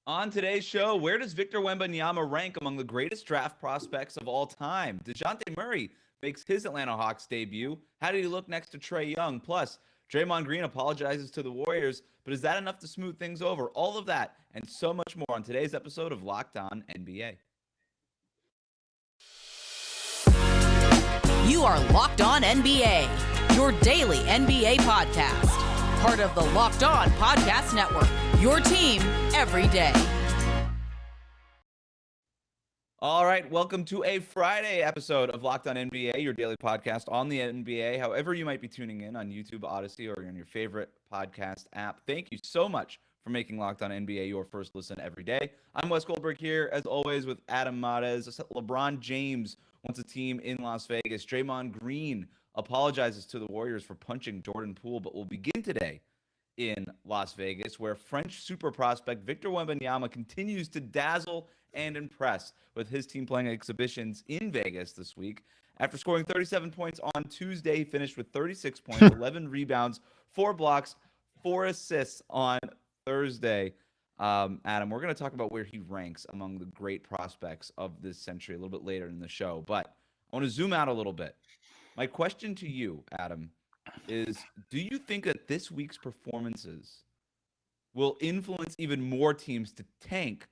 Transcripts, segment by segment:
On today's show, where does Victor Wembanyama rank among the greatest draft prospects of all time? DeJounte Murray makes his Atlanta Hawks debut. How did he look next to Trae Young? Plus, Draymond Green apologizes to the Warriors, but is that enough to smooth things over? All of that and so much more on today's episode of Locked On NBA. You are Locked On NBA, your daily NBA podcast. Part of the Locked On Podcast Network, your team every day. All right, welcome to a Friday episode of Locked On NBA, your daily podcast on the NBA. However you might be tuning in on YouTube, Odyssey, or on your favorite podcast app. Thank you so much for making Locked On NBA your first listen every day. I'm Wes Goldberg here, as always, with Adam Mares. LeBron James wants a team in Las Vegas. Draymond Green apologizes to the Warriors for punching Jordan Poole, but we'll begin today in Las Vegas, where French super prospect Victor Wembanyama continues to dazzle and impress with his team playing exhibitions in Vegas this week. After scoring 37 points on Tuesday, he finished with 36 points, 11 rebounds, 4 blocks, 4 assists on Thursday. Adam, we're going to talk about where he ranks among the great prospects of this century a little bit later in the show, but I want to zoom out a little bit. My question to you, Adam, is do you think that this week's performances will influence even more teams to tank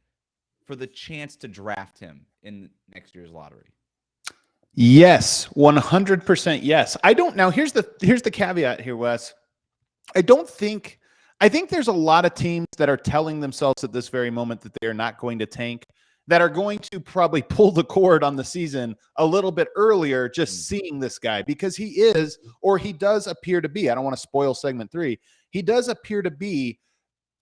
for the chance to draft him in next year's lottery? Yes, 100% yes. I don't now here's the caveat here, Wes. I think there's a lot of teams that are telling themselves at this very moment that they are not going to tank, that are going to probably pull the cord on the season a little bit earlier, just seeing this guy, because he is, or he does appear to be, I don't want to spoil segment 3, he does appear to be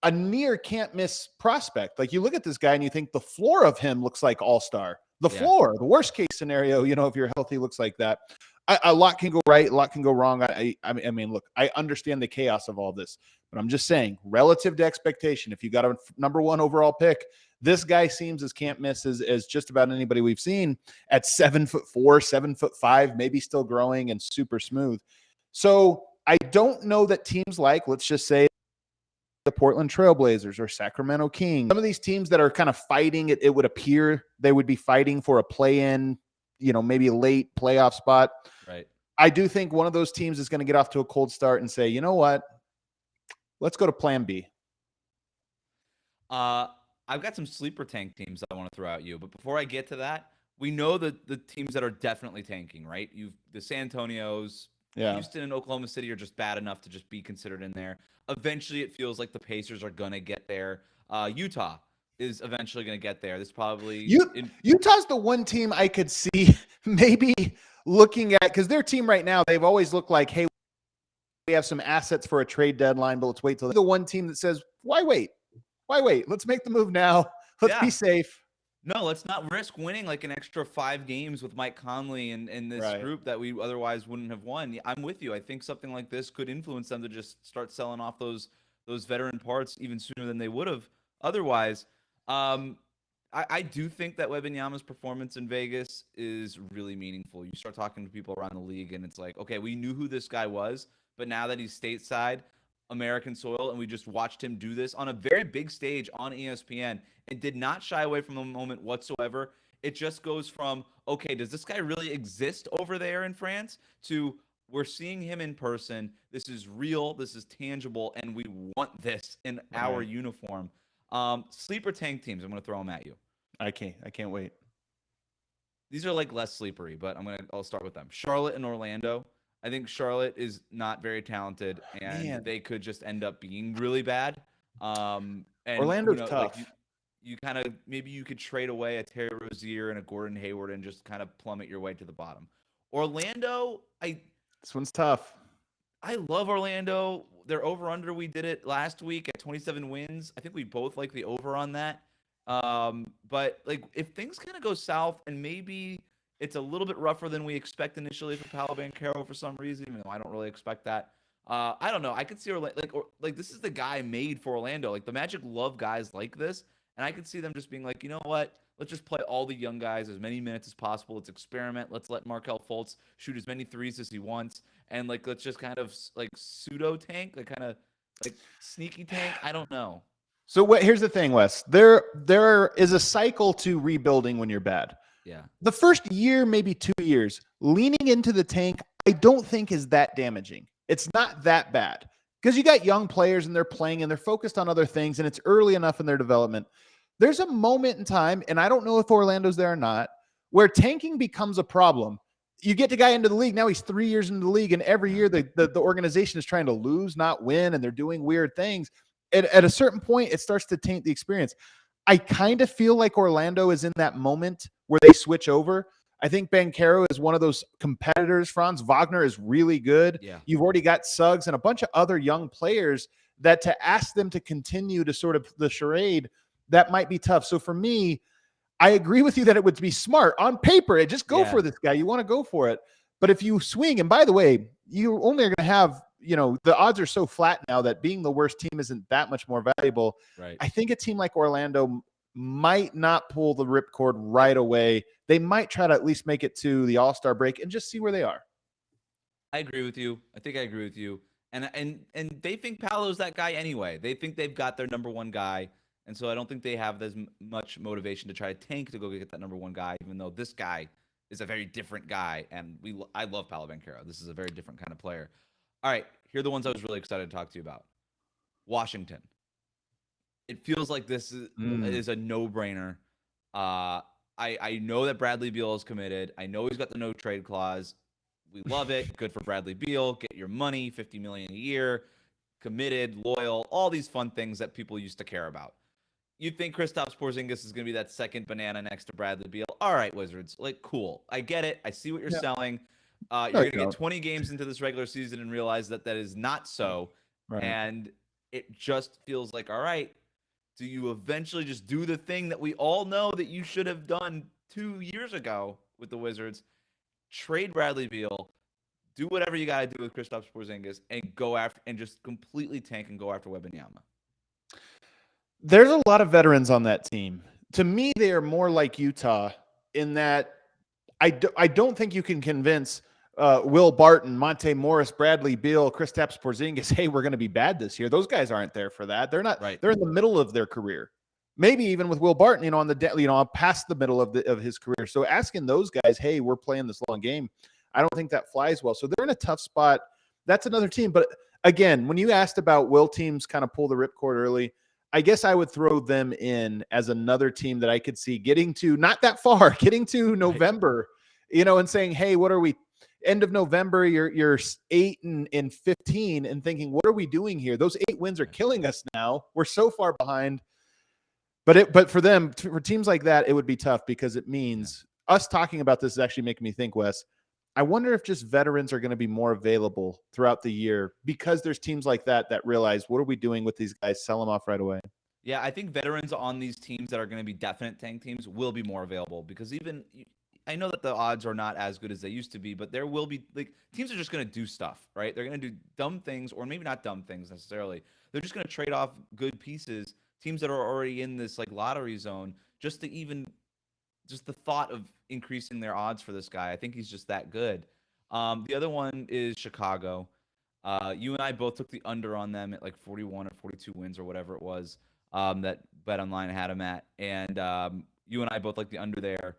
a near can't miss prospect. Like, you look at this guy and you think the floor of him looks like all-star. The floor, the worst case scenario, if you're healthy, looks like that. A lot can go right, a lot can go wrong. I mean, look, I understand the chaos of all this, but I'm just saying, relative to expectation, if you got a number 1 overall pick, this guy seems as can't miss as just about anybody we've seen at 7'4", 7'5", maybe still growing and super smooth. So I don't know that teams like, let's just say, the Portland Trailblazers or Sacramento Kings, some of these teams that are kind of fighting, it would appear they would be fighting for a play-in, maybe a late playoff spot. Right. I do think one of those teams is going to get off to a cold start and say, you know what? Let's go to plan B. I've got some sleeper tank teams that I want to throw at you, but before I get to that, we know that the teams that are definitely tanking, right? The San Antonios, Houston and Oklahoma City are just bad enough to just be considered in there. Eventually, it feels like the Pacers are going to get there. Utah is eventually going to get there. This probably Utah's the one team I could see maybe looking at, because their team right now, they've always looked like, hey, we have some assets for a trade deadline, but let's wait till the one team that says, why wait? Why wait? Let's make the move now. Let's be safe. No, let's not risk winning like an extra 5 games with Mike Conley and this group that we otherwise wouldn't have won. I'm with you. I think something like this could influence them to just start selling off those veteran parts even sooner than they would have otherwise. I do think that Wembanyama's performance in Vegas is really meaningful. You start talking to people around the league, and it's like, okay, we knew who this guy was, but now that he's stateside, American soil, and we just watched him do this on a very big stage on ESPN and did not shy away from the moment whatsoever. It just goes from, okay, does this guy really exist over there in France, to we're seeing him in person. This is real. This is tangible, and we want this in our uniform. Sleeper tank teams, I'm going to throw them at you. I can't wait. These are like less sleepery, but I'll start with them. Charlotte and Orlando. I think Charlotte is not very talented, and they could just end up being really bad. And Orlando's tough. Like you kind of, maybe you could trade away a Terry Rozier and a Gordon Hayward and just kind of plummet your way to the bottom. Orlando, this one's tough. I love Orlando. Their over-under, we did it last week at 27 wins. I think we both like the over on that. But like, if things kind of go south and maybe it's a little bit rougher than we expect initially for Paolo Banchero for some reason, even though I don't really expect that. I don't know. I could see like this is the guy made for Orlando. Like, the Magic love guys like this, and I could see them just being like, you know what? Let's just play all the young guys as many minutes as possible. Let's experiment. Let's let Markelle Fultz shoot as many threes as he wants, and let's just kind of like pseudo tank, like kind of like sneaky tank. I don't know. So here's the thing, Wes. There is a cycle to rebuilding when you're bad. Yeah. The first year, maybe 2 years, leaning into the tank, I don't think is that damaging. It's not that bad because you got young players and they're playing and they're focused on other things and it's early enough in their development. There's a moment in time, and I don't know if Orlando's there or not, where tanking becomes a problem. You get the guy into the league. Now he's 3 years into the league, and every year the organization is trying to lose, not win, and they're doing weird things. At a certain point, it starts to taint the experience. I kind of feel like Orlando is in that moment where they switch over. I think Banchero is one of those competitors. Franz Wagner is really good. Yeah. You've already got Suggs and a bunch of other young players that to ask them to continue to sort of the charade, that might be tough. So for me, I agree with you that it would be smart on paper. Just go for this guy. You want to go for it. But if you swing, and by the way, you only are going to have, the odds are so flat now that being the worst team isn't that much more valuable. Right. I think a team like Orlando might not pull the ripcord right away. They might try to at least make it to the All-Star break and just see where they are. I agree with you. I think I agree with you. And they think Paolo's that guy anyway. They think they've got their number one guy. And so I don't think they have as much motivation to try to tank to go get that number one guy, even though this guy is a very different guy. And I love Paolo Banchero. This is a very different kind of player. All right, here are the ones I was really excited to talk to you about. Washington. It feels like this is a no-brainer. I know that Bradley Beal is committed. I know he's got the no-trade clause. We love it. Good for Bradley Beal. Get your money, $50 million a year, committed, loyal, all these fun things that people used to care about. You think Kristaps Porzingis is going to be that second banana next to Bradley Beal? All right, Wizards. Cool. I get it. I see what you're selling. You're going to get 20 games into this regular season and realize that is not so. Right. And it just feels like, all right, do you eventually just do the thing that we all know that you should have done 2 years ago with the Wizards? Trade Bradley Beal, do whatever you got to do with Kristaps Porzingis, and go after and just completely tank and go after Wembanyama. There's a lot of veterans on that team. To me, they are more like Utah in that I don't think you can convince Will Barton, Monte Morris, Bradley Beal, Kristaps Porzingis, hey, we're going to be bad this year. Those guys aren't there for that. They're not. Right. They're in the middle of their career. Maybe even with Will Barton, on past the middle of his career. So asking those guys, hey, we're playing this long game, I don't think that flies well. So they're in a tough spot. That's another team. But again, when you asked about will teams kind of pull the ripcord early, I guess I would throw them in as another team that I could see getting to not that far, getting to November, and saying, hey, what are we? End of November, you're 8-15 and thinking, what are we doing here? Those 8 wins are killing us now. We're so far behind. But for them, for teams like that, it would be tough because it means us talking about this is actually making me think, Wes, I wonder if just veterans are going to be more available throughout the year because there's teams like that realize, what are we doing with these guys? Sell them off right away. Yeah, I think veterans on these teams that are going to be definite tank teams will be more available because I know that the odds are not as good as they used to be, but there will be teams are just going to do stuff, right? They're going to do dumb things, or maybe not dumb things necessarily. They're just going to trade off good pieces, teams that are already in this lottery zone, just the thought of increasing their odds for this guy. I think he's just that good. The other one is Chicago. You and I both took the under on them at 41 or 42 wins or whatever it was that BetOnline had him at. And you and I both like the under there.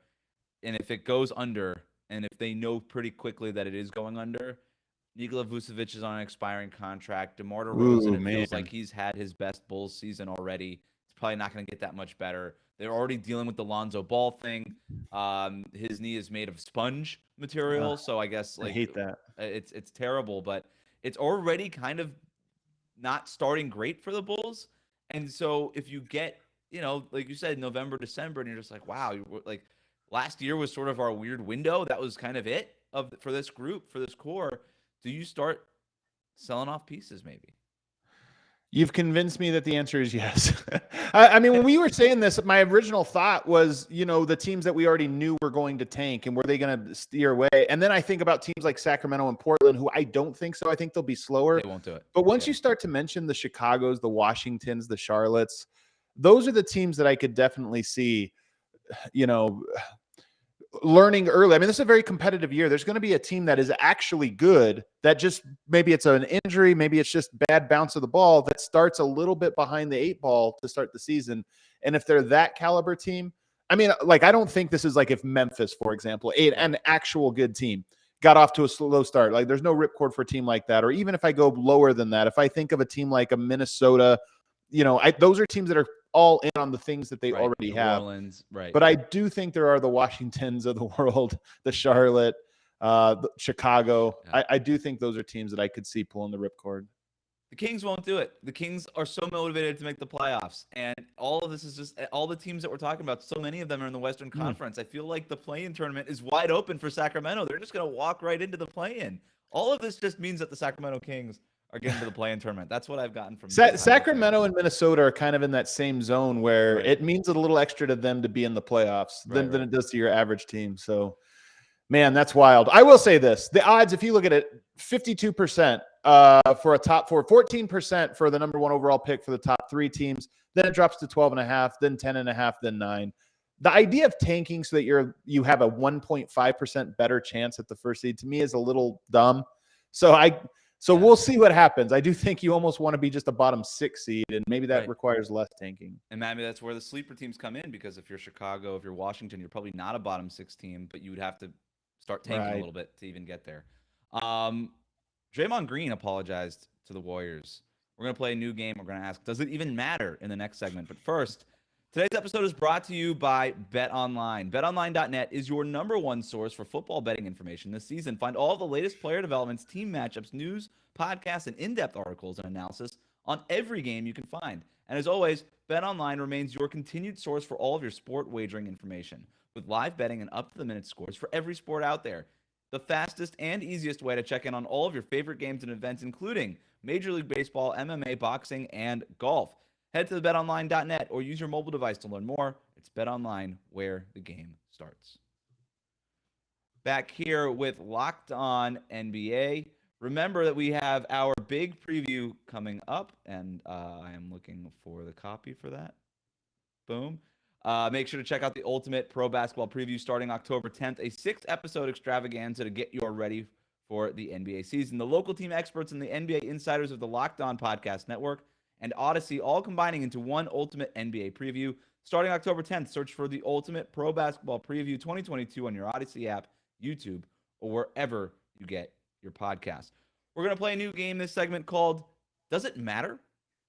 And if it goes under, and if they know pretty quickly that it is going under, Nikola Vucevic is on an expiring contract. DeMar DeRozan, feels like he's had his best Bulls season already. It's probably not going to get that much better. They're already dealing with the Lonzo Ball thing. His knee is made of sponge material, so I guess I hate that. It's terrible, but it's already kind of not starting great for the Bulls. And so if you get, like you said, November, December, and you're just like, wow, last year was sort of our weird window. That was kind of it for this group, for this core. Do you start selling off pieces maybe? You've convinced me that the answer is yes. I mean, when we were saying this, my original thought was, the teams that we already knew were going to tank and were they going to steer away? And then I think about teams like Sacramento and Portland, who I don't think so. I think they'll be slower. They won't do it. But once you start to mention the Chicagos, the Washingtons, the Charlottes, those are the teams that I could definitely see, learning early. I mean, this is a very competitive year. There's going to be a team that is actually good that just maybe it's an injury, maybe it's just bad bounce of the ball that starts a little bit behind the 8 ball to start the season. And if they're that caliber team, I mean, like, I don't think this is like if Memphis, for example, an actual good team got off to a slow start. Like, there's no ripcord for a team like that. Or even if I go lower than that, if I think of a team like a Minnesota, those are teams that are all in on the things that they already have. New Orleans, right. But I do think there are the Washingtons of the world, the Charlotte, the Chicago. Yeah. I do think those are teams that I could see pulling the ripcord. The Kings won't do it. The Kings are so motivated to make the playoffs. And all of this is just all the teams that we're talking about. So many of them are in the Western Conference. I feel like the play-in tournament is wide open for Sacramento. They're just going to walk right into the play-in. All of this just means that the Sacramento Kings are getting to the play-in tournament. That's what I've gotten from Sacramento and Minnesota are kind of in that same zone where it means a little extra to them to be in the playoffs than it does to your average team. So, man, that's wild. I will say this. The odds, if you look at it, 52% for a top 4, 14% for the number 1 overall pick for the top 3 teams. Then it drops to 12.5, then 10.5, then 9. The idea of tanking so that you have a 1.5% better chance at the first seed, to me, is a little dumb. So we'll see what happens. I do think you almost want to be just a bottom 6 seed, and maybe that requires less tanking. And maybe that's where the sleeper teams come in, because if you're Chicago, if you're Washington, you're probably not a bottom 6 team, but you would have to start tanking a little bit to even get there. Draymond Green apologized to the Warriors. We're going to play a new game. We're going to ask, does it even matter in the next segment? But first, today's episode is brought to you by BetOnline. BetOnline.net is your number 1 source for football betting information this season. Find all the latest player developments, team matchups, news, podcasts, and in-depth articles and analysis on every game you can find. And as always, BetOnline remains your continued source for all of your sport wagering information, with live betting and up-to-the-minute scores for every sport out there. The fastest and easiest way to check in on all of your favorite games and events, including Major League Baseball, MMA, boxing, and golf. Head to the betonline.net or use your mobile device to learn more. It's BetOnline, where the game starts. Back here with Locked On NBA. Remember that we have our big preview coming up, and I am looking for the copy for that. Boom. Make sure to check out the Ultimate Pro Basketball Preview starting October 10th, a 6-episode extravaganza to get you ready for the NBA season. The local team experts and the NBA insiders of the Locked On Podcast Network and Odyssey all combining into one ultimate NBA preview. Starting October 10th, search for the Ultimate Pro Basketball Preview 2022 on your Odyssey app, YouTube, or wherever you get your podcast. We're going to play a new game this segment called Does It Matter?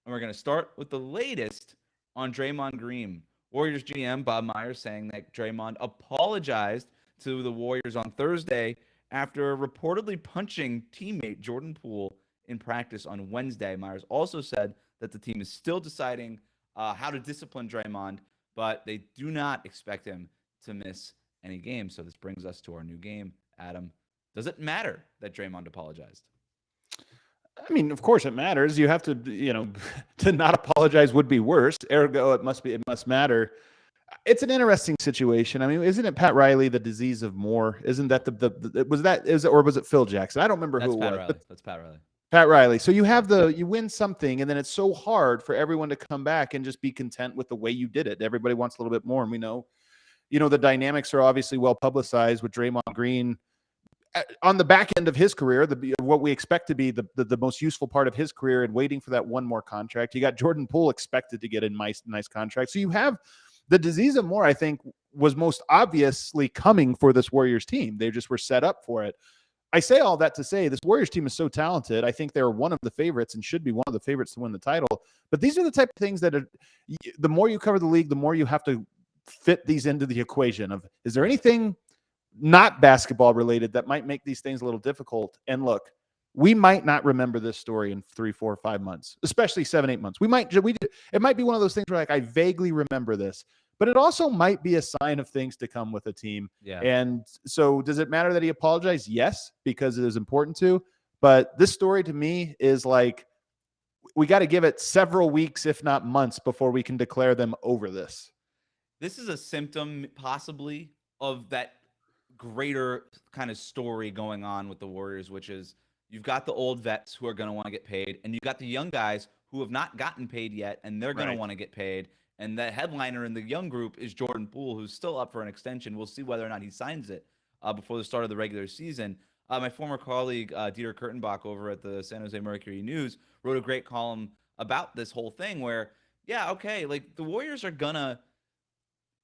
And we're going to start with the latest on Draymond Green. Warriors GM Bob Myers saying that Draymond apologized to the Warriors on Thursday after reportedly punching teammate Jordan Poole in practice on Wednesday. Myers also said that the team is still deciding how to discipline Draymond, but they do not expect him to miss any games. So this brings us to our new game. Adam, does it matter that Draymond apologized? I mean, of course it matters. You have to, to not apologize would be worse. Ergo, it must matter. It's an interesting situation. I mean, isn't it Pat Riley, the disease of more? Isn't that or was it Phil Jackson? I don't remember who it was. That's Pat Riley. Pat Riley. So you have you win something, and then it's so hard for everyone to come back and just be content with the way you did it. Everybody wants a little bit more, and we know, the dynamics are obviously well publicized with Draymond Green on the back end of his career, what we expect to be the most useful part of his career, and waiting for that one more contract. You got Jordan Poole expected to get a nice contract. So you have the disease of more, I think, was most obviously coming for this Warriors team. They just were set up for it. I say all that to say this Warriors team is so talented. I think they're one of the favorites and should be one of the favorites to win the title. But these are the type of things that the more you cover the league, the more you have to fit these into the equation of, is there anything not basketball related that might make these things a little difficult? And look, we might not remember this story in 3, 4, 5 months, especially 7, 8 months. It might be one of those things where I vaguely remember this, but it also might be a sign of things to come with a team. Yeah. And so does it matter that he apologized? Yes, because it is important to, but this story to me is like, we got to give it several weeks, if not months, before we can declare them over this. This is a symptom possibly of that greater kind of story going on with the Warriors, which is you've got the old vets who are going to want to get paid, and you've got the young guys who have not gotten paid yet, and they're going to want to get paid. And that headliner in the young group is Jordan Poole, who's still up for an extension. We'll see whether or not he signs it before the start of the regular season. My former colleague, Dieter Kurtenbach, over at the San Jose Mercury News, wrote a great column about this whole thing where, yeah, okay, like the Warriors are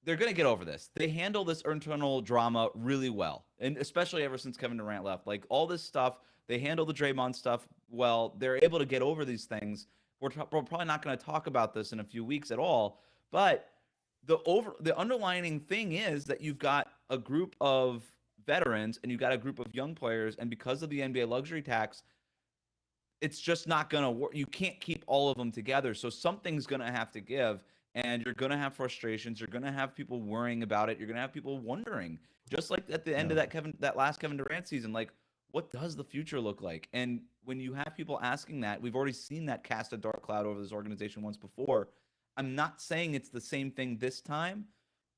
they're going to get over this. They handle this internal drama really well, and especially ever since Kevin Durant left. Like all this stuff, they handle the Draymond stuff well. They're able to get over these things. We're probably not going to talk about this in a few weeks at all, but the underlining thing is that you've got a group of veterans and you've got a group of young players, and because of the NBA luxury tax, it's just not going to work. You can't keep all of them together, so something's going to have to give. And you're going to have frustrations. You're going to have people worrying about it. You're going to have people wondering, just like at the end of that last Kevin Durant season, like, what does the future look like? And when you have people asking that, we've already seen that cast a dark cloud over this organization once before. I'm not saying it's the same thing this time,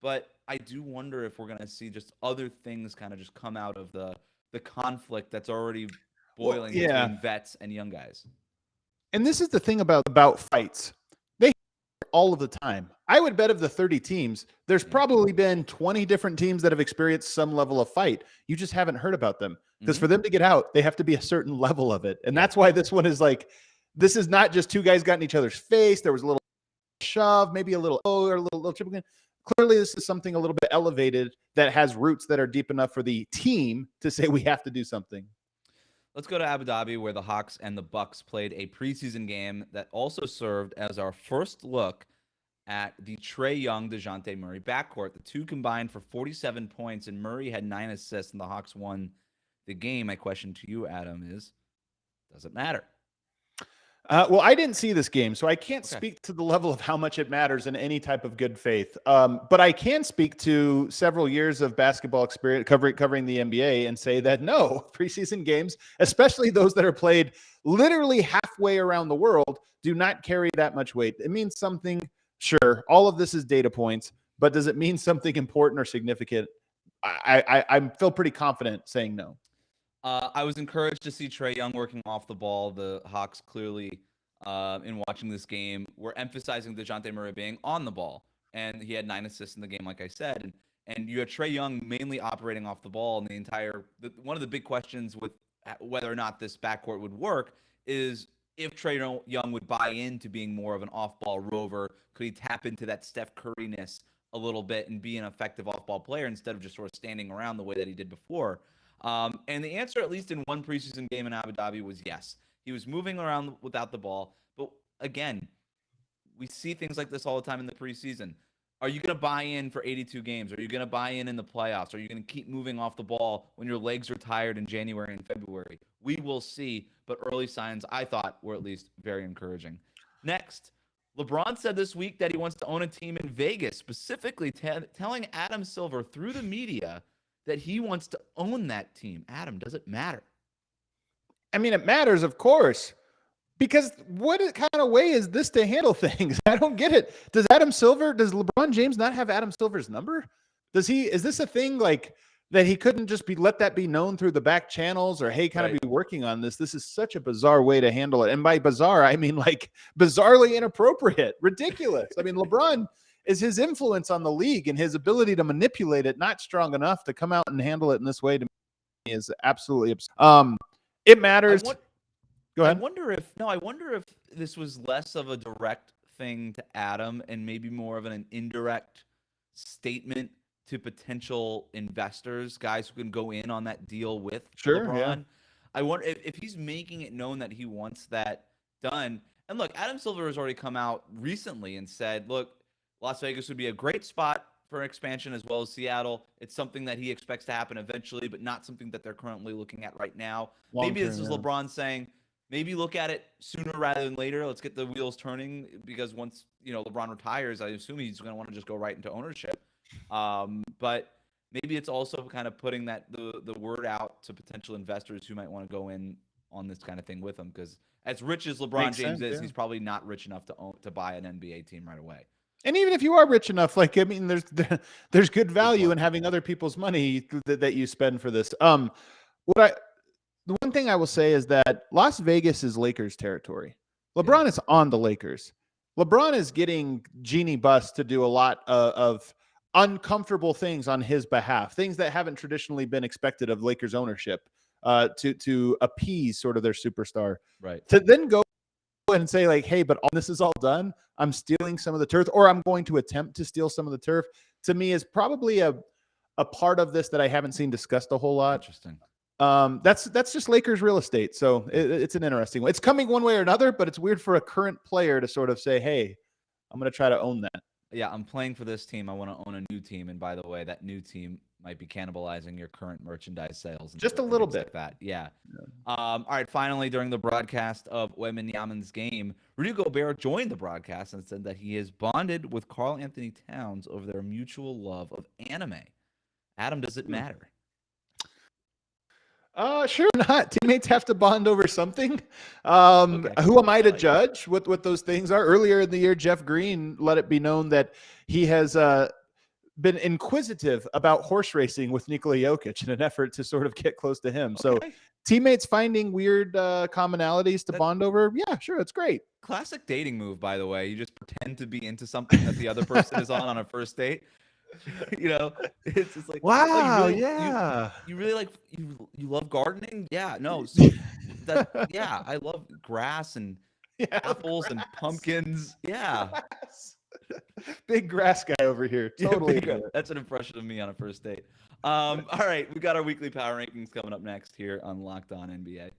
but I do wonder if we're going to see just other things kind of just come out of the conflict that's already boiling between vets and young guys. And this is the thing about fights. All of the time. I would bet of the 30 teams, there's probably been 20 different teams that have experienced some level of fight. You just haven't heard about them because for them to get out, they have to be a certain level of it. And that's why this one is like, this is not just two guys got in each other's face. There was a little shove, maybe a little or a little triple. Clearly, this is something a little bit elevated that has roots that are deep enough for the team to say we have to do something. Let's go to Abu Dhabi, where the Hawks and the Bucks played a preseason game that also served as our first look at the Trae Young-Dejounte Murray backcourt. The two combined for 47 points, and Murray had 9 assists, and the Hawks won the game. My question to you, Adam, is, does it matter? Well, I didn't see this game, so I can't speak to the level of how much it matters in any type of good faith. But I can speak to several years of basketball experience covering the NBA and say that no, preseason games, especially those that are played literally halfway around the world, do not carry that much weight. It means something. Sure, all of this is data points, but does it mean something important or significant? I feel pretty confident saying no. I was encouraged to see Trae Young working off the ball. The Hawks clearly, in watching this game, were emphasizing DeJounte Murray being on the ball. And he had 9 assists in the game, like I said. And you had Trae Young mainly operating off the ball. And one of the big questions with whether or not this backcourt would work is if Trae Young would buy into being more of an off-ball rover. Could he tap into that Steph Curry-ness a little bit and be an effective off-ball player instead of just sort of standing around the way that he did before? And the answer, at least in one preseason game in Abu Dhabi, was yes. He was moving around without the ball. But again, we see things like this all the time in the preseason. Are you going to buy in for 82 games? Are you going to buy in the playoffs? Are you going to keep moving off the ball when your legs are tired in January and February? We will see. But early signs, I thought, were at least very encouraging. Next, LeBron said this week that he wants to own a team in Vegas, specifically telling Adam Silver through the media that he wants to own that team. Adam, does it matter? I mean, it matters, of course, because what kind of way is this to handle things? I don't get it. Does LeBron James not have Adam Silver's number? Is this a thing like that he couldn't just let that be known through the back channels or, hey, kind of be working on this? This is such a bizarre way to handle it. And by bizarre, I mean like bizarrely inappropriate, ridiculous. I mean, LeBron is his influence on the league and his ability to manipulate it not strong enough to come out and handle it in this way to me is absolutely absurd. It matters. Go ahead. I wonder if this was less of a direct thing to Adam and maybe more of an indirect statement to potential investors, guys who can go in on that deal with LeBron. Yeah. I wonder if he's making it known that he wants that done. And look, Adam Silver has already come out recently and said, look, Las Vegas would be a great spot for expansion as well as Seattle. It's something that he expects to happen eventually, but not something that they're currently looking at right now. Maybe this is LeBron saying, maybe look at it sooner rather than later. Let's get the wheels turning because once, LeBron retires, I assume he's going to want to just go right into ownership. But maybe it's also kind of putting the word out to potential investors who might want to go in on this kind of thing with him, because as rich as LeBron James is, he's probably not rich enough to buy an NBA team right away. And even if you are rich enough, there's good value in having other people's money that you spend for this. The one thing I will say is that Las Vegas is Lakers territory. LeBron is on the Lakers. LeBron is getting Genie Bus to do a lot of uncomfortable things on his behalf, things that haven't traditionally been expected of Lakers ownership, to appease sort of their superstar. Right. To then go and say like, hey, but this is all done, I'm stealing some of the turf, or I'm going to attempt to steal some of the turf, to me is probably a part of this that I haven't seen discussed a whole lot. Interesting. That's just Lakers real estate. So it's an interesting one. It's coming one way or another, but it's weird for a current player to sort of say, hey, I'm going to try to own that. Yeah, I'm playing for this team. I want to own a new team. And by the way, that new team might be cannibalizing your current merchandise sales. Just a little bit. Like that. Yeah. All right. Finally, during the broadcast of Wembanyama's game, Rudy Gobert joined the broadcast and said that he is bonded with Karl Anthony Towns over their mutual love of anime. Adam, does it matter? Sure not. Teammates have to bond over something. Who am I to judge what those things are? Earlier in the year, Jeff Green let it be known that he has been inquisitive about horse racing with Nikola Jokic in an effort to sort of get close to him. So teammates finding weird commonalities to bond over. Yeah, sure. It's great. Classic dating move, by the way. You just pretend to be into something that the other person is on a first date. You know, it's just like, wow, oh, you really like you love gardening? Yeah, no, so I love grass and apples and pumpkins. Yeah, big grass guy over here. Totally, that's an impression of me on a first date. All right, we got our weekly power rankings coming up next here on Locked On NBA.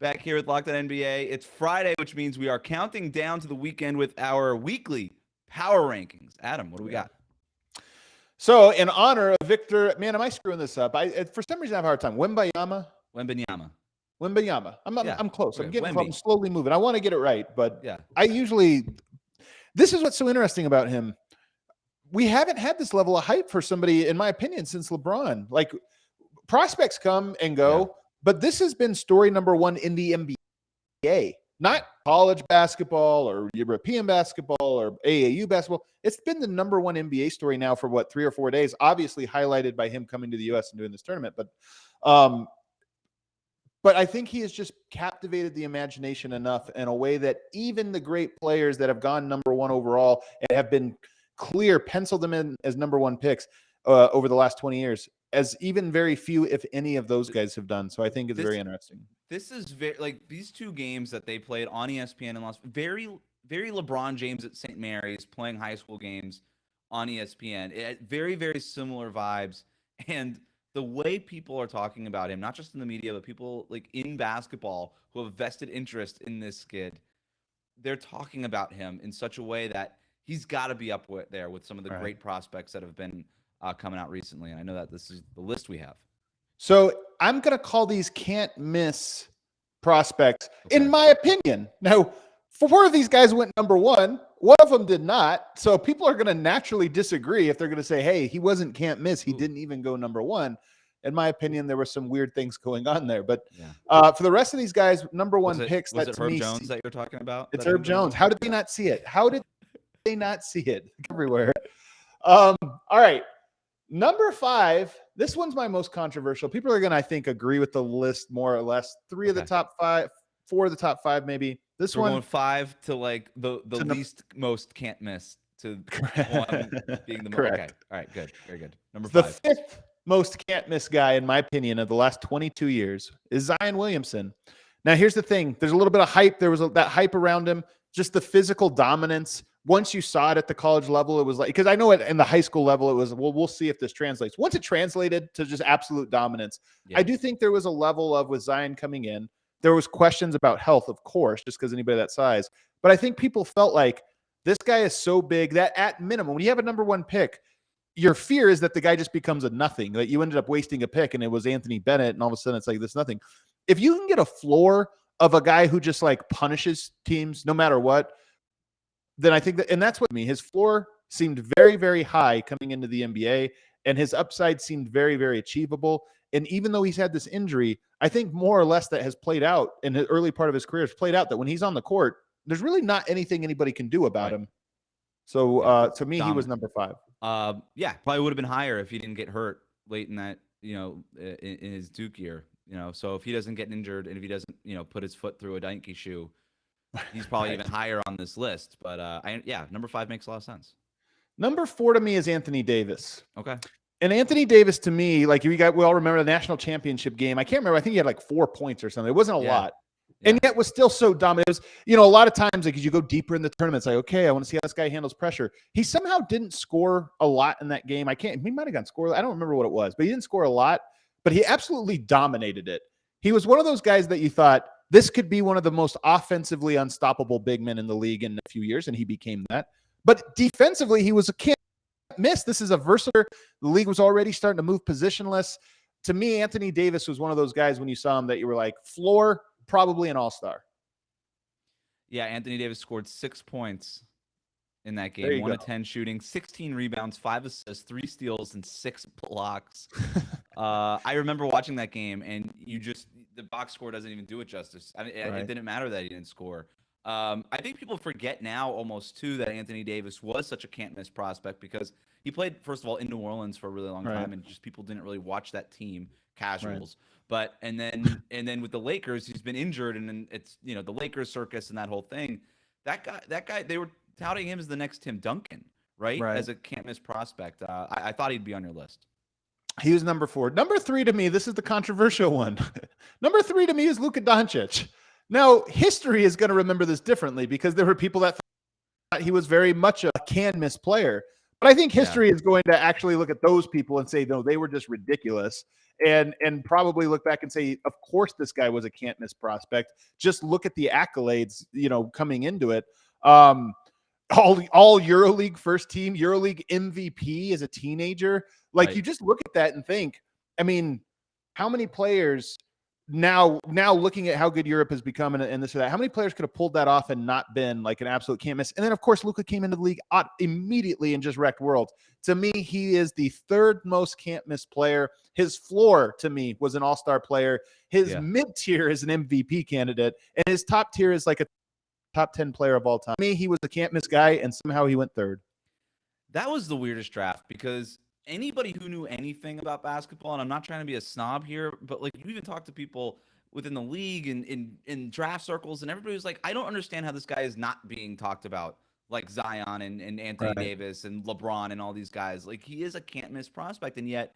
Back here with Locked On NBA, it's Friday, which means we are counting down to the weekend with our weekly power rankings. Adam, what do we got? So, in honor of Victor, man, am I screwing this up? For some reason I have a hard time. Wembanyama. I'm close. I'm getting close. I'm slowly moving. I want to get it right, but this is what's so interesting about him. We haven't had this level of hype for somebody, in my opinion, since LeBron. Like, prospects come and go, but this has been story number one in the NBA. Not college basketball or European basketball or AAU basketball. It's been the number one NBA story now for 3 or 4 days, obviously highlighted by him coming to the U.S. and doing this tournament. But I think he has just captivated the imagination enough in a way that even the great players that have gone number one overall and have been penciled them in as number one picks over the last 20 years, as even very few, if any, of those guys have done. So I think it's very interesting. This is very like these two games that they played on ESPN and lost. Very, very LeBron James at St. Mary's playing high school games on ESPN. It had very, very similar vibes. And the way people are talking about him, not just in the media, but people like in basketball who have vested interest in this kid, they're talking about him in such a way that he's got to be up there with some of the great prospects that have been coming out recently. And I know that this is the list we have. So I'm going to call these can't miss prospects, in my opinion. Now, 4 of these guys went number one. One of them did not. So people are going to naturally disagree if they're going to say, hey, he wasn't can't miss. He didn't even go number one. In my opinion, there were some weird things going on there. But for the rest of these guys, number one picks. Was it Herb Jones that you're talking about? It's Herb Jones. How did they not see it? How did they not see it everywhere? All right. Number 5, this one's my most controversial. People are going to, I think, agree with the list more or less. 3 of the top 5, 4 of the top 5, maybe. We're going 5 to like the least most can't miss to 1 being the most. Correct. Okay. All right. Good. Very good. Number 5. The 5th most can't miss guy, in my opinion, of the last 22 years is Zion Williamson. Now, here's the thing. There's a little bit of hype. There was that hype around him, just the physical dominance. Once you saw it at the college level, it was like, because I know it in the high school level, it was, well, we'll see if this translates. Once it translated to just absolute dominance, I do think there was a level of, with Zion coming in, there was questions about health, of course, just because anybody that size. But I think people felt like this guy is so big that at minimum, when you have a number 1 pick, your fear is that the guy just becomes a nothing, that you ended up wasting a pick and it was Anthony Bennett, and all of a sudden it's like this nothing. If you can get a floor of a guy who just like punishes teams no matter what, then I think that, and that's what his floor seemed very, very high coming into the NBA, and his upside seemed very, very achievable. And even though he's had this injury, I think more or less that has played out in the early part of his career, has played out that when he's on the court, there's really not anything anybody can do about him. So to me, he was number 5. Probably would have been higher if he didn't get hurt late in that, in his Duke year. So if he doesn't get injured and if he doesn't, put his foot through a Nike shoe, he's probably Right. even higher on this list. But number 5 makes a lot of sense. Number 4 to me is Anthony Davis. Okay. And Anthony Davis, to me, like we all remember the national championship game. I can't remember. I think he had like 4 points or something. It wasn't a lot. Yeah. And yet was still so dominant. It was, a lot of times, like as you go deeper in the tournament, it's like, okay, I want to see how this guy handles pressure. He somehow didn't score a lot in that game. He might have gotten scored. I don't remember what it was, but he didn't score a lot, but he absolutely dominated it. He was one of those guys that you thought this could be one of the most offensively unstoppable big men in the league in a few years, and he became that. But defensively, he was a can't miss. This is a versatile. The league was already starting to move positionless. To me, Anthony Davis was one of those guys when you saw him that you were like, floor, probably an all-star. Yeah, Anthony Davis scored 6 points in that game. 1 of 10 shooting, 16 rebounds, 5 assists, 3 steals, and 6 blocks. I remember watching that game, and the box score doesn't even do it justice. It didn't matter that he didn't score. I think people forget now almost too that Anthony Davis was such a can't miss prospect because he played, first of all, in New Orleans for a really long time, and just people didn't really watch that team, casuals. But and then with the Lakers, he's been injured, and then it's the Lakers circus and that whole thing. That guy, they were touting him as the next Tim Duncan, right? As a can't miss prospect. I thought he'd be on your list. He was number 4. Number 3 to me, this is the controversial one. Number 3 to me is Luka Doncic. Now, history is going to remember this differently because there were people that thought he was very much a can-miss player. But I think history is going to actually look at those people and say, no, they were just ridiculous. And probably look back and say, of course, this guy was a can't-miss prospect. Just look at the accolades, coming into it. All EuroLeague first team, EuroLeague MVP as a teenager. Like you just look at that and think, I mean, how many players now looking at how good Europe has become and this or that, how many players could have pulled that off and not been like an absolute can't miss? And then, of course, Luka came into the league immediately and just wrecked worlds. To me, he is the 3rd most can't miss player. His floor, to me, was an all-star player. His mid-tier is an MVP candidate, and his top tier is like a top 10 player of all time. To me, he was a can't miss guy, and somehow he went 3rd. That was the weirdest draft because anybody who knew anything about basketball, and I'm not trying to be a snob here, but like you even talk to people within the league and in draft circles, and everybody was like, I don't understand how this guy is not being talked about, like Zion and Anthony Davis and LeBron and all these guys. Like he is a can't miss prospect, and yet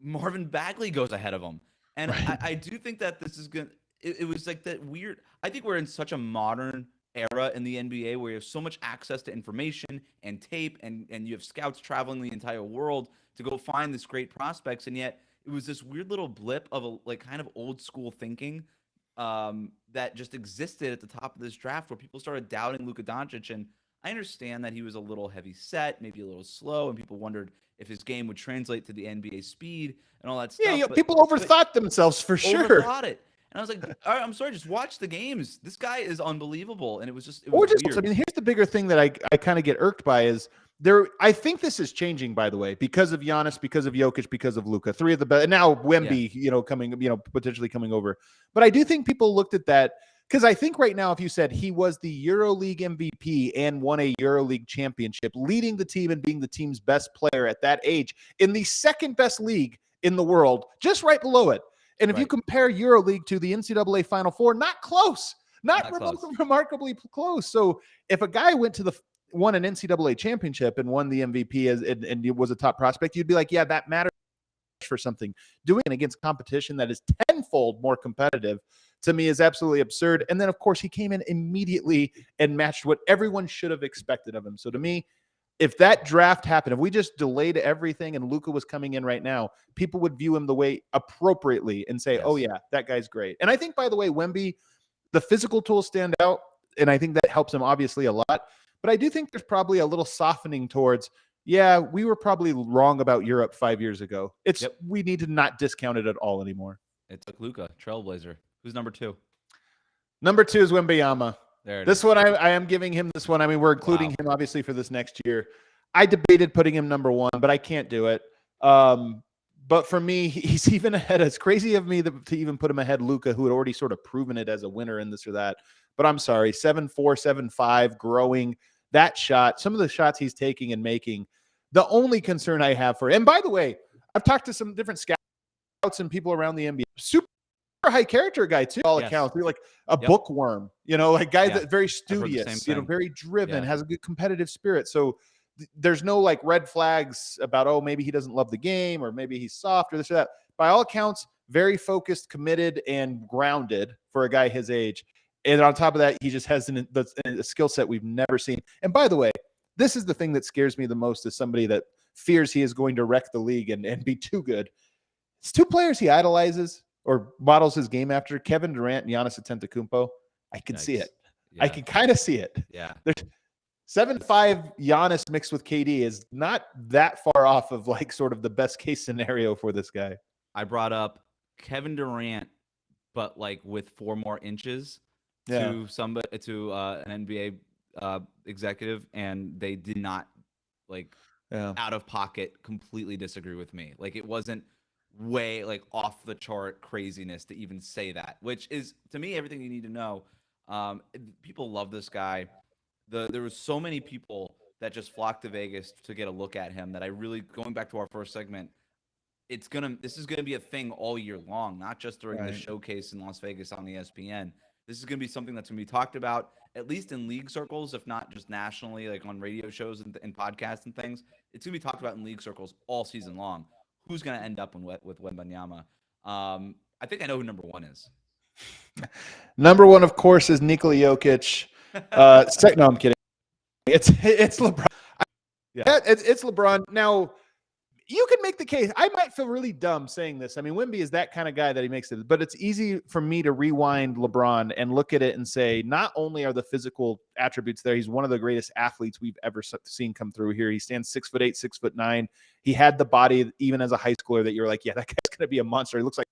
Marvin Bagley goes ahead of him. And I do think that this is good. It was like that weird. I think we're in such a modern era in the NBA where you have so much access to information and tape and you have scouts traveling the entire world to go find this great prospects, and yet it was this weird little blip of a like kind of old school thinking that just existed at the top of this draft where people started doubting Luka Doncic. And I understand that he was a little heavy set, maybe a little slow, and people wondered if his game would translate to the NBA speed and all that stuff. Yeah, people overthought themselves for sure. Overthought it. And I was like, all right, I'm sorry, just watch the games. This guy is unbelievable. And it was weird. I mean, here's the bigger thing that I kind of get irked by is I think this is changing, by the way, because of Giannis, because of Jokic, because of Luka, 3 of the best. And now Wemby, coming, potentially coming over. But I do think people looked at that because I think right now, if you said he was the EuroLeague MVP and won a EuroLeague championship, leading the team and being the team's best player at that age in the 2nd best league in the world, just right below it. And if you compare EuroLeague to the NCAA Final Four, not close, not remarkably close. So if a guy won an NCAA championship and won the MVP and was a top prospect, you'd be like, yeah, that matters for something. Doing it against competition that is tenfold more competitive, to me, is absolutely absurd. And then, of course, he came in immediately and matched what everyone should have expected of him. So to me, if that draft happened, if we just delayed everything and Luka was coming in right now, people would view him the way appropriately and say, oh, yeah, that guy's great. And I think, by the way, Wemby, the physical tools stand out, and I think that helps him obviously a lot. But I do think there's probably a little softening towards, we were probably wrong about Europe 5 years ago. We need to not discount it at all anymore. It took Luka, trailblazer. Who's number 2? Number 2 is Wembanyama. This one, I am giving him this one. I mean, we're including him, obviously, for this next year. I debated putting him number 1, but I can't do it. But for me, he's even ahead. It's crazy of me to even put him ahead Luka, who had already sort of proven it as a winner in this or that. But I'm sorry, 7'4", 7'5", growing. That shot, some of the shots he's taking and making, the only concern I have for him, and by the way, I've talked to some different scouts and people around the NBA. Super a high character guy too, all accounts. You're like a bookworm, like guy that very studious, very driven, has a good competitive spirit. So there's no like red flags about, oh, maybe he doesn't love the game or maybe he's soft or this or that. By all accounts, very focused, committed, and grounded for a guy his age. And on top of that, he just has a skill set we've never seen. And by the way, this is the thing that scares me the most as somebody that fears he is going to wreck the league and be too good. It's two players he idolizes or models his game after, Kevin Durant and Giannis Antetokounmpo. I can see it. Yeah. I can kind of see it. Yeah. There's 7'5" Giannis mixed with KD is not that far off of like sort of the best case scenario for this guy. I brought up Kevin Durant, but like with 4 more inches to an NBA executive, and they did not like out of pocket completely disagree with me. Like it wasn't way like off the chart craziness to even say that, which is to me everything you need to know. People love this guy. There was so many people that just flocked to Vegas to get a look at him that I really, going back to our first segment, this is gonna be a thing all year long, not just during the showcase in Las Vegas on ESPN. This is gonna be something that's gonna be talked about at least in league circles, if not just nationally, like on radio shows and podcasts and things. It's gonna be talked about in league circles all season long. Who's gonna end up with Wembanyama? I think I know who number 1 is. Number 1, of course, is Nikola Jokic. No, I'm kidding. It's LeBron. It's LeBron. Now, you can make the case. I might feel really dumb saying this. I mean, Wemby is that kind of guy that he makes it. But it's easy for me to rewind LeBron and look at it and say, not only are the physical attributes there, he's one of the greatest athletes we've ever seen come through here. He stands 6'8", 6'9". He had the body, even as a high schooler, that you're like, yeah, that guy's going to be a monster. He looks like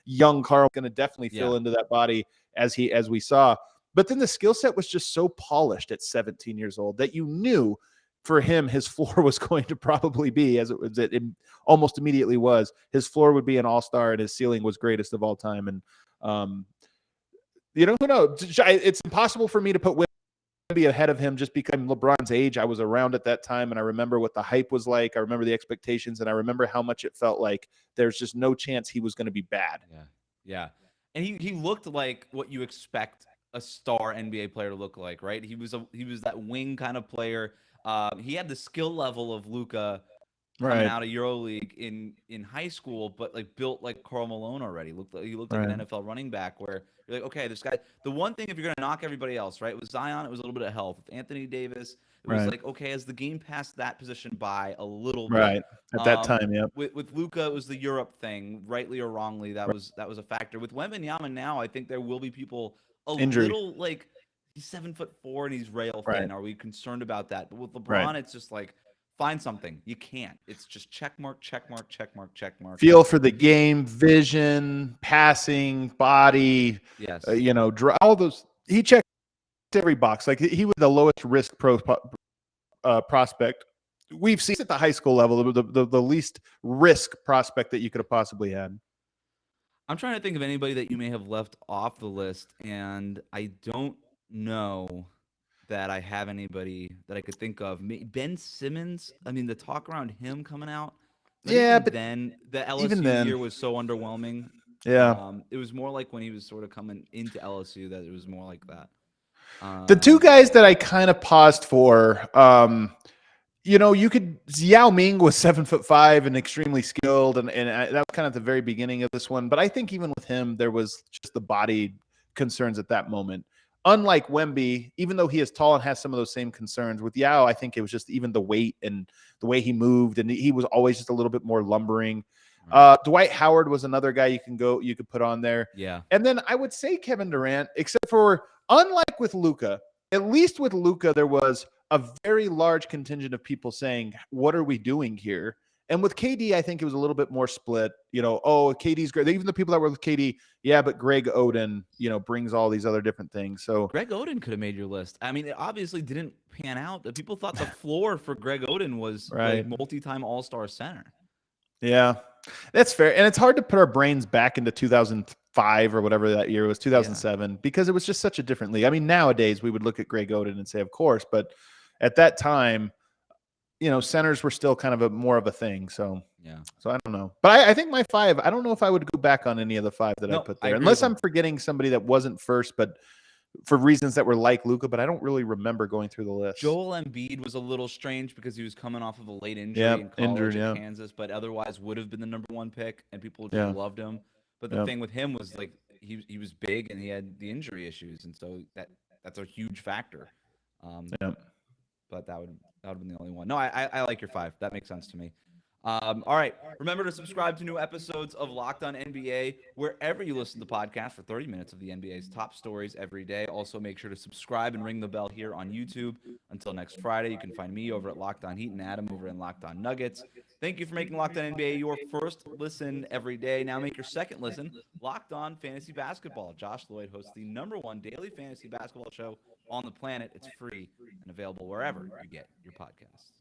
young Carl, going to definitely fill into that body as we saw. But then the skill set was just so polished at 17 years old that you knew for him, his floor was going to probably be, as it almost immediately was, his floor would be an all-star and his ceiling was greatest of all time. And, who knows? It's impossible for me to put Wemby ahead of him just because LeBron's age. I was around at that time, and I remember what the hype was like. I remember the expectations, and I remember how much it felt like there's just no chance he was going to be bad. Yeah. And he looked like what you expect a star NBA player to look like, right? He was that wing kind of player. He had the skill level of Luka coming out of EuroLeague in high school, but like built like Karl Malone already. He looked like an NFL running back where you're like, okay, this guy. The one thing, if you're gonna knock everybody else, right? With Zion, it was a little bit of health. With Anthony Davis, it was like, okay, as the game passed that position by a little bit. Right. At that time, yeah. With Luka, it was the Europe thing, rightly or wrongly. That was a factor. With Wembanyama now, I think there will be people little like, he's 7'4" and he's rail thin. Are we concerned about that? But with LeBron, it's just like, find something. You can't. It's just check mark. Feel for the game, vision, passing, body. Yes. All those. He checked every box. Like he was the lowest risk prospect we've seen at the high school level. The least risk prospect that you could have possibly had. I'm trying to think of anybody that you may have left off the list, and I don't know that I have anybody that I could think of. Ben Simmons, I mean, the talk around him coming out. But then the LSU year was so underwhelming. Yeah. It was more like when he was sort of coming into LSU that it was more like that. The two guys that I kind of paused for, Yao Ming was 7'5" and extremely skilled, and that was kind of the very beginning of this one. But I think even with him, there was just the body concerns at that moment. Unlike Wemby, even though he is tall and has some of those same concerns, with Yao, I think it was just even the weight and the way he moved, and he was always just a little bit more lumbering. Dwight Howard was another guy you could put on there. Yeah. And then I would say Kevin Durant, except for, unlike with Luka, at least with Luka, there was a very large contingent of people saying, what are we doing here? And with KD, I think it was a little bit more split. KD's great. Even the people that were with KD, but Greg Oden, brings all these other different things. So Greg Oden could have made your list. I mean, it obviously didn't pan out. People thought the floor for Greg Oden was like multi-time All-Star center. Yeah, that's fair. And it's hard to put our brains back into 2005 or whatever that year was, 2007, because it was just such a different league. I mean, nowadays we would look at Greg Oden and say, of course, but at that time, centers were still kind of more of a thing. So Yeah. So I don't know. But I think my 5, I don't know if I would go back on any of the 5 that I put there. Unless I'm forgetting somebody that wasn't first, but for reasons that were like Luka, but I don't really remember going through the list. Joel Embiid was a little strange because he was coming off of a late injury in college at Kansas, but otherwise would have been the number 1 pick, and people just loved him. But the thing with him was like he was big and he had the injury issues, and so that's a huge factor. But that would have been the only one. No, I like your 5. That makes sense to me. All right. Remember to subscribe to new episodes of Locked On NBA wherever you listen to the podcast for 30 minutes of the NBA's top stories every day. Also, make sure to subscribe and ring the bell here on YouTube. Until next Friday, you can find me over at Locked On Heat and Adam over in Locked On Nuggets. Thank you for making Locked On NBA your first listen every day. Now make your second listen Locked On Fantasy Basketball. Josh Lloyd hosts the #1 daily fantasy basketball show on the planet. It's free and available wherever you get your podcasts.